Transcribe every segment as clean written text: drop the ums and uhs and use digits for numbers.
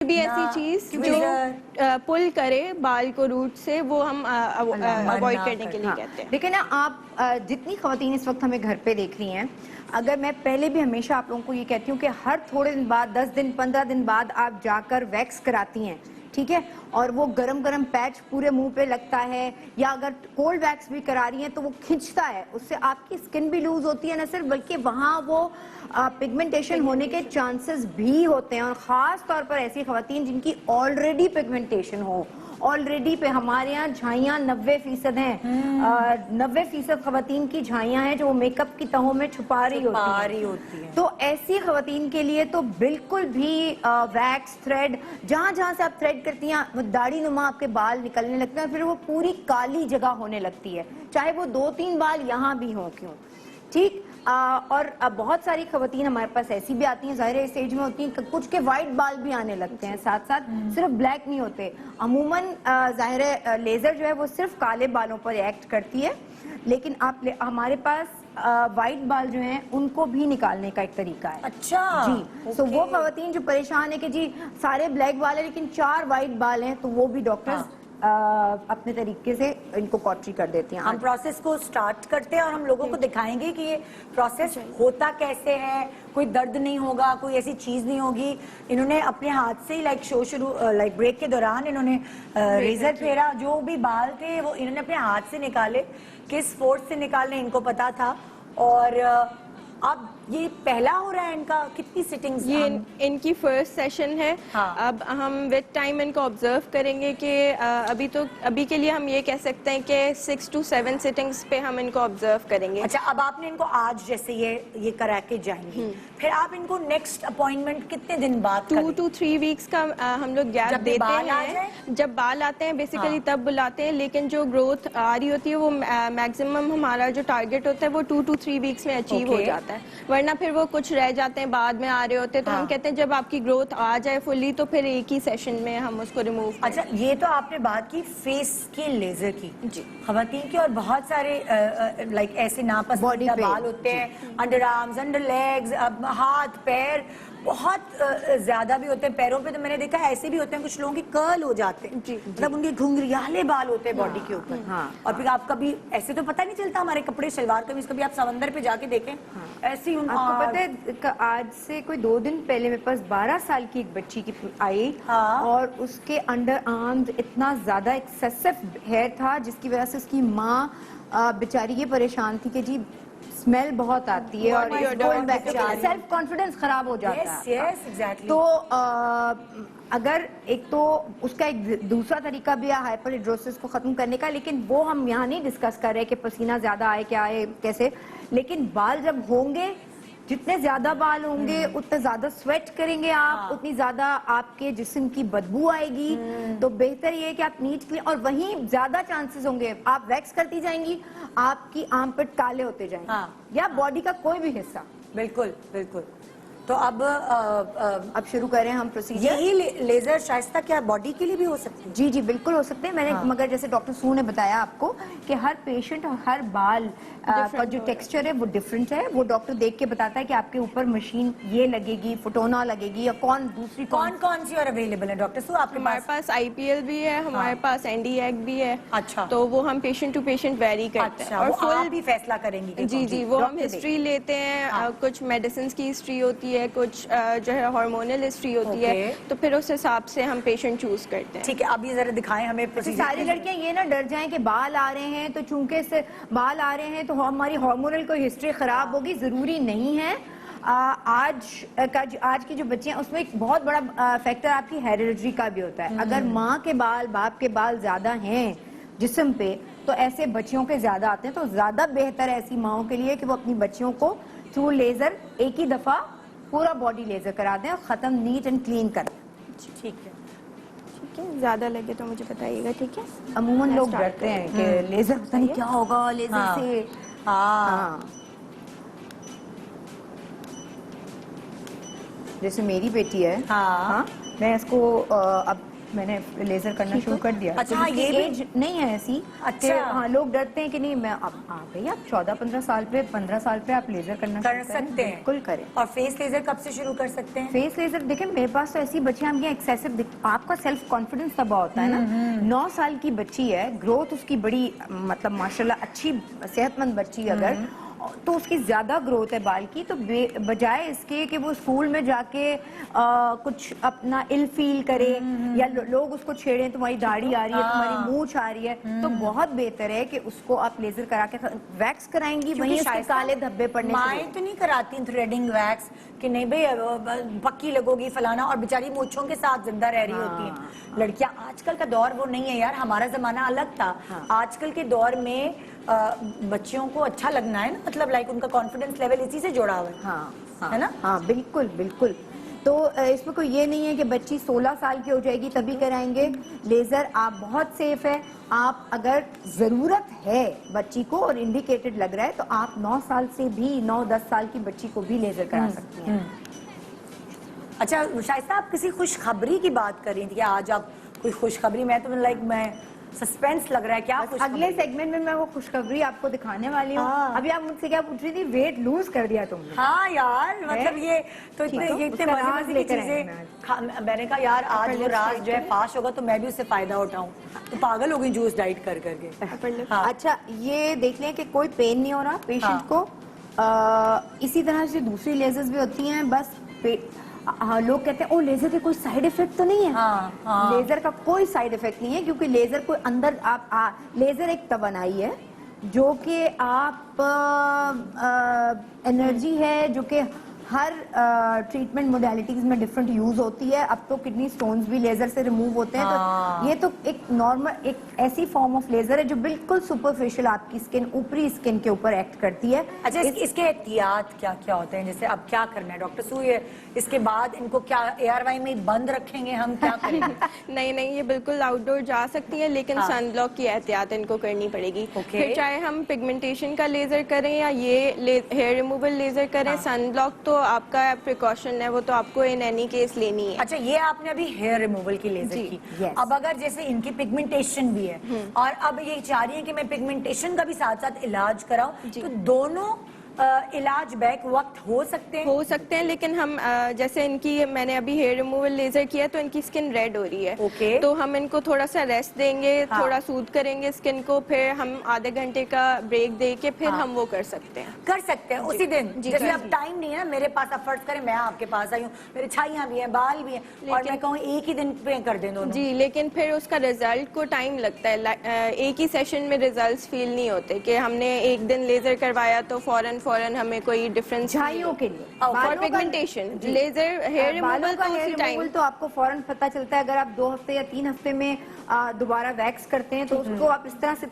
भी ऐसी चीज जो पुल करे बाल को रूट से, वो हम अवॉइड करने के लिए कहते हैं। देखिए ना, आप जितनी खवातीन इस वक्त हमें घर पे देख रही हैं, अगर मैं पहले भी हमेशा आप लोगों को ये कहती हूँ कि हर थोड़े दिन बाद, 10 दिन 15 दिन बाद आप जाकर वैक्स कराती हैं, ठीक है, और वो गरम गरम पैच पूरे मुंह पे लगता है, या अगर कोल्ड वैक्स भी करा रही हैं तो वो खिंचता है, उससे आपकी स्किन भी लूज होती है ना सिर्फ, बल्कि वहाँ वो पिगमेंटेशन होने के चांसेस भी होते हैं। और ख़ास तौर पर ऐसी खवातीन जिनकी ऑलरेडी पिगमेंटेशन हो, ऑलरेडी पे हमारे यहाँ झाइयाँ 90% हैं, 90% खवातीन की झाइयाँ हैं जो वो मेकअप की तहों में छुपा रही होती हैं। तो ऐसी खवातीन के लिए तो बिल्कुल भी वैक्स, थ्रेड, जहाँ जहाँ से आप थ्रेड करती हैं वो दाढ़ी नुमा आपके बाल निकलने लगते हैं, फिर वो पूरी काली जगह होने लगती है, चाहे वो 2-3 बाल यहाँ भी हों क्यों, ठीक। और बहुत सारी खवातीन हमारे पास ऐसी भी आती हैं, ज़ाहिर है इस एज में होती हैं, कुछ के वाइट बाल भी आने लगते हैं साथ साथ, सिर्फ ब्लैक नहीं होते। अमूमन ज़ाहिर है लेज़र जो है वो सिर्फ काले बालों पर एक्ट करती है, लेकिन आप हमारे पास वाइट बाल जो हैं उनको भी निकालने का एक तरीका है। अच्छा जी। तो वो खवातीन जो परेशान है कि जी सारे ब्लैक बाल है लेकिन 4 वाइट बाल हैं, तो वो भी डॉक्टर्स अपने तरीके से इनको कॉटरी कर देते हैं। हम प्रोसेस को स्टार्ट करते हैं और हम लोगों को दिखाएंगे कि ये प्रोसेस होता कैसे है। कोई दर्द नहीं होगा, कोई ऐसी चीज नहीं होगी। इन्होंने अपने हाथ से ही शो शुरू ब्रेक के दौरान इन्होंने रेजर फेरा, जो भी बाल थे वो इन्होंने अपने हाथ से निकाले, किस फोर्स से निकालने इनको पता था। और अब ये पहला हो रहा है इनका, कितनी सिटिंग्स? ये इनकी फर्स्ट सेशन है। हाँ। अब हम विद टाइम इनको ऑब्जर्व करेंगे कि अभी के लिए हम ये कह सकते हैं कि 6 to 7 सिटिंग्स पे हम इनको ऑब्जर्व करेंगे। अच्छा, अब आपने इनको आज जैसे ये करा के जाएंगे, फिर आप इनको नेक्स्ट अपॉइंटमेंट कितने दिन बाद? 2 to 3 वीक्स का हम लोग गैप देते हैं। जब बाल आते हैं बेसिकली तब बुलाते हैं, लेकिन जो ग्रोथ आ रही होती है वो मैक्सिमम हमारा जो टारगेट होता है वो 2 to 3 वीक्स में अचीव हो जाता है, वरना फिर वो कुछ रह जाते हैं, बाद में आ रहे होते हैं। तो हम कहते हैं जब आपकी ग्रोथ आ जाए फुल्ली तो फिर एक ही सेशन में हम उसको रिमूव करें। अच्छा, ये तो आपने बात की फेस के लेजर की जी, खवातीन की, और बहुत सारे लाइक ऐसे नापसंदीदा बाल होते हैं, अंडर आर्म्स, अंडर लेग्स, हाथ पैर, बहुत ज्यादा भी होते हैं। पैरों पे तो मैंने देखा है ऐसे भी होते हैं, कुछ लोगों की कर्ल हो जाते हैं, मतलब उनके घुंघरियाले बाल होते हैं बॉडी के ऊपर। और फिर आप कभी ऐसे तो पता नहीं चलता, हमारे कपड़े शलवार कमीज कभी आप समंदर पे जाके देखें ऐसी आपको पता है आज से कोई 2 दिन पहले मेरे पास 12 साल की एक बच्ची की आई, और उसके अंडर आर्म्स इतना ज्यादा एक्सेसिव हेयर था जिसकी वजह से उसकी माँ बेचारी ये परेशान थी कि जी स्मेल बहुत आती है और सेल्फ कॉन्फिडेंस खराब हो जाता है। exactly. तो अगर एक तो उसका एक दूसरा तरीका भी है हाइपरहिड्रोसिस को खत्म करने का, लेकिन वो हम यहाँ नहीं डिस्कस कर रहे कि पसीना ज्यादा आए क्या आए कैसे, लेकिन बाल जब होंगे, जितने ज्यादा बाल होंगे उतने ज्यादा स्वेट करेंगे आप, उतनी ज्यादा आपके जिस्म की बदबू आएगी। तो बेहतर ये है कि आप नीट क्लीन, और वहीं ज्यादा चांसेस होंगे आप वैक्स करती जाएंगी, आपकी आर्मपिट काले होते जाएंगे, या बॉडी का कोई भी हिस्सा। बिल्कुल बिल्कुल। तो अब शुरू करें हम प्रोसीजर। यही लेजर शाइस्ता क्या बॉडी के लिए भी हो सकती है? जी जी बिल्कुल हो सकते हैं। मैंने मगर जैसे डॉक्टर सू ने बताया आपको कि हर पेशेंट और हर बाल का जो टेक्सचर है वो डिफरेंट है। वो डॉक्टर देख के बताता है कि आपके ऊपर मशीन ये लगेगी, फोटोना लगेगी, या कौन सी और अवेलेबल है डॉक्टर सू आपके? हमारे पास IPL भी है, हमारे पास ND-EG भी है। अच्छा, तो वो हम पेशेंट टू पेशेंट वेरी करते हैं, और फुल भी फैसला करेंगे। जी जी, वो हम हिस्ट्री लेते हैं, कुछ मेडिसिन की हिस्ट्री होती है, कुछ जो है हार्मोनल हिस्ट्री होती है, तो फिर उस हिसाब से हम पेशेंट चूज करते हैं। ठीक है, अभी जरा दिखाएं हमें। सारी लड़कियां ये ना डर जाएं कि बाल आ रहे हैं तो चूंकि से बाल आ रहे हैं तो हमारी हार्मोनल कोई हिस्ट्री खराब होगी, जरूरी नहीं है। आज की जो बच्चियां, उसमें एक बहुत बड़ा फैक्टर आपकी हेरिडिटी का भी होता है। अगर माँ के बाल, बाप के बाल ज्यादा हैं जिस्म पे, तो ऐसे बच्चियों के ज्यादा आते हैं। तो ज्यादा बेहतर है ऐसी माओं के लिए कि वो अपनी बच्चियों को थ्रू लेजर एक ही दफा पूरा बॉडी लेजर करा दें और खत्म, नीट एंड क्लीन कर दें। ठीक है, ठीक है। ज्यादा लगे तो मुझे बताइएगा, ठीक है? अमूमन लोग डरते हैं कि लेजर पता नहीं क्या होगा लेजर से। जैसे मेरी बेटी है, मैं इसको अब मैंने लेजर करना शुरू कर दिया। अच्छा, तो इसकी ये भी- एज नहीं है ऐसी। अच्छा। कि हाँ, लोग डरते हैं कि नहीं, मैं अब भैया आप 14-15 साल पे 15 साल पे आप लेजर करना कर शुरू करें, सकते हैं, बिल्कुल करें। और फेस लेजर कब से शुरू कर सकते हैं? फेस लेजर देखें, मेरे पास तो ऐसी बच्चियां हम एक्सेसिव, आपका सेल्फ कॉन्फिडेंस तब होता है ना। 9 साल की बच्ची है, ग्रोथ उसकी बड़ी मतलब माशाल्लाह अच्छी सेहतमंद बच्ची अगर, तो उसकी ज्यादा ग्रोथ है बाल की, तो बजाय इसके कि वो स्कूल में जाके कुछ अपना इल फील करे या लोग उसको छेड़े, तुम्हारी दाढ़ी आ रही है, तुम्हारी मूंछ आ रही है, तो बहुत बेहतर है कि उसको आप लेजर करा के वैक्स कराएंगी, वहीं उसके काले धब्बे पड़ने माएँ शुरू। तो नहीं कराती थ्रेडिंग वैक्स कि नहीं भाई पक्की लगोगी फलाना, और बेचारी मूंछों के साथ जिंदा रह रही होती हैं लड़कियां। आजकल का दौर वो नहीं है यार, हमारा जमाना अलग था। आजकल के दौर में बच्चियों को अच्छा लगना है ना, मतलब लाइक उनका कॉन्फिडेंस लेवल इसी से जुड़ा हुआ है। हाँ, है ना? हाँ, बिल्कुल बिल्कुल। तो इसमें कोई ये नहीं है कि बच्ची 16 साल की हो जाएगी तभी कराएंगे लेजर। आप बहुत सेफ है। आप अगर जरूरत है बच्ची को और इंडिकेटेड लग रहा है तो आप 9 साल से भी 9-10 साल की बच्ची को भी लेजर करा सकती हैं। अच्छा शाइस्ता, आप किसी खुशखबरी की बात कर रही थी कि आज आप कोई खुशखबरी, मैं तो लाइक मैं सस्पेंस लग रहा है क्या अगले सेगमेंट में मैं वो खुशखबरी आपको दिखाने वाली हूँ। हाँ। अभी आप मुझसे क्या पूछ रही थी? वेट लूज कर दिया तुमने। हाँ यार, मतलब ये तो ठीक है, ये इतने उसका मजे राज मजे की लेकर चीजें आएंगे मैंने कहा यार आज वो राज जो है फाश होगा तो मैं भी उससे फायदा उठाऊं। तो पागल हो गई जूस डाइट कर करके। हाँ। अच्छा, ये देख लें कि कोई पेन नहीं हो रहा पेशेंट को। इसी तरह से दूसरी लेजर्स भी होती हैं, बस लोग कहते हैं ओ लेजर के कोई साइड इफेक्ट तो नहीं है। हाँ। लेजर का कोई साइड इफेक्ट नहीं है, क्योंकि लेजर कोई अंदर लेजर एक तवानाई है जो कि आप एनर्जी है जो कि हर ट्रीटमेंट मोडेलिटीज में डिफरेंट यूज होती है। अब तो किडनी स्टोन्स भी लेजर से रिमूव होते हैं। तो ये तो एक नॉर्मल एक ऐसी फॉर्म ऑफ लेजर है जो बिल्कुल सुपरफिशियल आपकी स्किन, ऊपरी स्किन के ऊपर एक्ट करती है। अच्छा, इसके एहतियात क्या क्या होते हैं? जैसे अब क्या करना है डॉक्टर सुई है, इसके बाद इनको क्या ARY में बंद रखेंगे, हम क्या करेंगे? नहीं, ये बिल्कुल आउटडोर जा सकती है, लेकिन सनब्लॉक की एहतियात इनको करनी पड़ेगी। फिर चाहे हम पिगमेंटेशन का लेजर करें या ये हेयर रिमूवल लेजर करें, सनब्लॉक तो आपका प्रिकॉशन है, वो तो आपको इन एनी केस लेनी है। अच्छा, ये आपने अभी हेयर रिमूवल की लेजर की। yes. अब अगर जैसे इनकी पिगमेंटेशन भी है और अब ये चाह रही है कि मैं पिगमेंटेशन का भी साथ साथ इलाज कराऊं, तो दोनों इलाज बैक वक्त हो सकते हैं, लेकिन हम जैसे इनकी मैंने अभी हेयर रिमूवल लेजर किया तो इनकी स्किन रेड हो रही है। ओके। तो हम इनको थोड़ा सा रेस्ट देंगे, थोड़ा सूद करेंगे स्किन को, फिर हम आधे घंटे का ब्रेक दे के फिर हम वो कर सकते हैं उसी दिन। जैसे अब टाइम नहीं है ना मेरे पास, अब फर्ज करें मैं आपके पास आई हूँ, मेरे छाइयाँ भी हैं, बाल भी हैं, और मैं कहूँ एक ही दिन पे कर दें दोनों। जी, लेकिन फिर उसका रिजल्ट को टाइम लगता है। एक ही सेशन में रिजल्ट्स फील नहीं होते कि हमने एक दिन लेजर करवाया तो फौरन हमें कोई डिफरेंस। झाइयों के लिए for pigmentation laser hair removal तो उसी टाइम तो आपको फौरन पता चलता है। अगर आप 2 हफ्ते या 3 हफ्ते में दोबारा वैक्स करते हैं तो उसको आप इस तरह से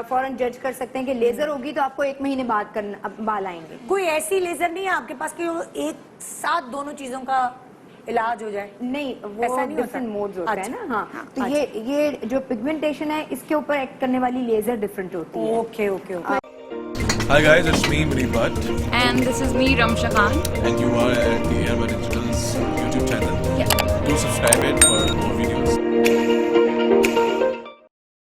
फौरन जज कर सकते हैं कि लेजर होगी तो आपको 1 महीने बाद बाल आएंगे। कोई ऐसी लेजर नहीं है आपके पास कि वो एक साथ दोनों चीजों का इलाज हो जाए? नहीं, वो डिफरेंट मोड्स होता है ना। हाँ, तो अच्छा। ये जो पिगमेंटेशन है इसके ऊपर एक्ट करने वाली लेजर डिफरेंट होती है। Okay. Hi guys, it's me Munib Bhatt And this is me, Ramsha Khan. and you are at the Airware Digital's YouTube channel. Yeah. Do subscribe it for more videos.